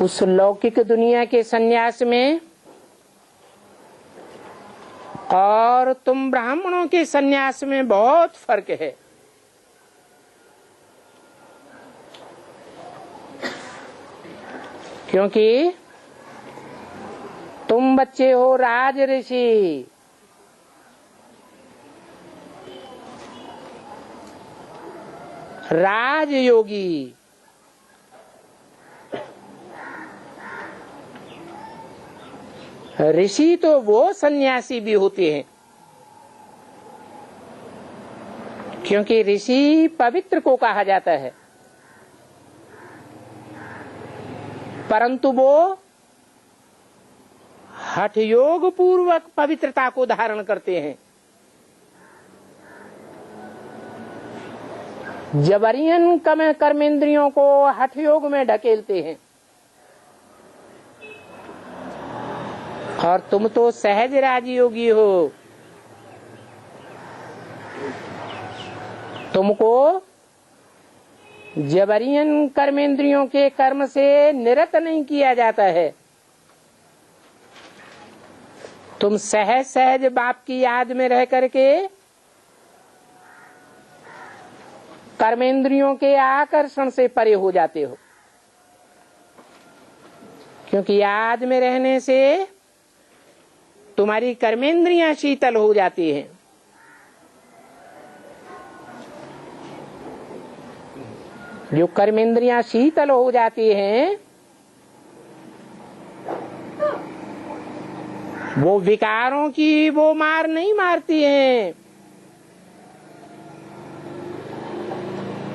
उस लौकिक दुनिया के सन्यास में और तुम ब्राह्मणों के सन्यास में बहुत फर्क है। क्योंकि तुम बच्चे हो राज ऋषि, राजयोगी, ऋषि तो वो सन्यासी भी होते हैं, क्योंकि ऋषि पवित्र को कहा जाता है, परंतु वो हठ योग पूर्वक पवित्रता को धारण करते हैं। जबरियन कर्मेंद्रियों को हठ योग में ढकेलते हैं। और तुम तो सहज राजयोगी हो, तुमको जबरियन कर्मेंद्रियों के कर्म से निरत नहीं किया जाता है। तुम सहज सहज बाप की याद में रह करके कर्मेंद्रियों के आकर्षण से परे हो जाते हो, क्योंकि याद में रहने से तुम्हारी कर्मेंद्रियां शीतल हो जाती हैं। जो कर्मेंद्रियां शीतल हो जाती हैं वो विकारों की वो मार नहीं मारती हैं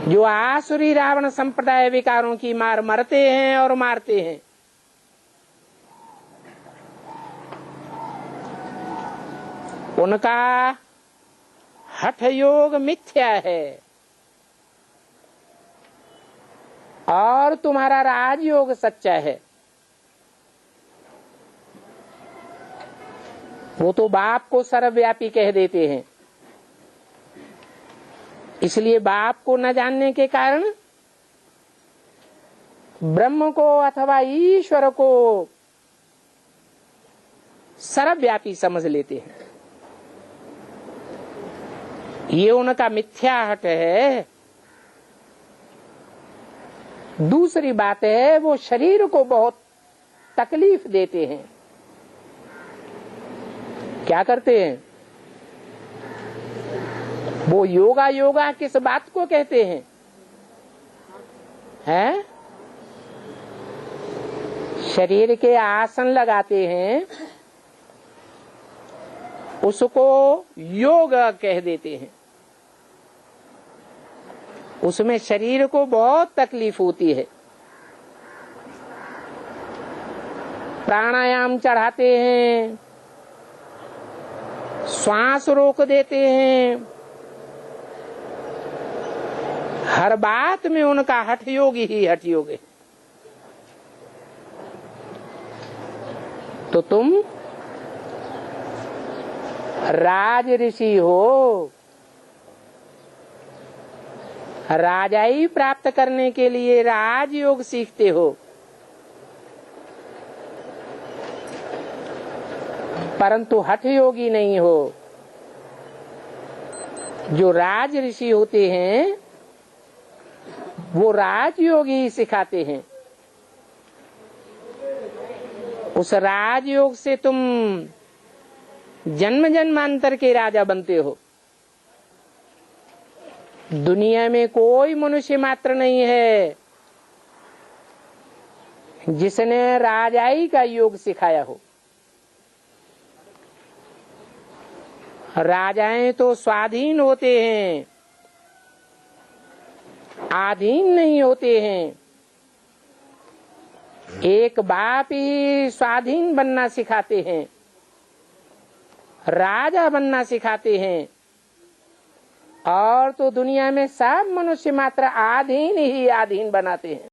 जो आसुरी रावण संप्रदाय विकारों की मार मरते हैं और मारते हैं। उनका हठ योग मिथ्या है और तुम्हारा राजयोग सच्चा है। वो तो बाप को सर्वव्यापी कह देते हैं, इसलिए बाप को न जानने के कारण ब्रह्म को अथवा ईश्वर को सर्वव्यापी समझ लेते हैं। ये उनका मिथ्या हट है। दूसरी बात है, वो शरीर को बहुत तकलीफ देते हैं। क्या करते हैं वो? योगा योगा किस बात को कहते हैं? हैं? शरीर के आसन लगाते हैं, उसको योग कह देते हैं। उसमें शरीर को बहुत तकलीफ होती है। प्राणायाम चढ़ाते हैं, श्वास रोक देते हैं, हर बात में उनका हठ योग ही हठ योग है। तो तुम राज ऋषि हो, राजाई प्राप्त करने के लिए राजयोग सीखते हो, परंतु हठ योगी नहीं हो। जो राज ऋषि होते हैं वो राजयोगी सिखाते हैं। उस राजयोग से तुम जन्म जन्मांतर के राजा बनते हो। दुनिया में कोई मनुष्य मात्र नहीं है जिसने राजाई का योग सिखाया हो। राजाएं तो स्वाधीन होते हैं, आधीन नहीं होते हैं। एक बाप ही स्वाधीन बनना सिखाते हैं, राजा बनना सिखाते हैं, और तो दुनिया में सब मनुष्य मात्र आधीन ही आधीन बनाते हैं।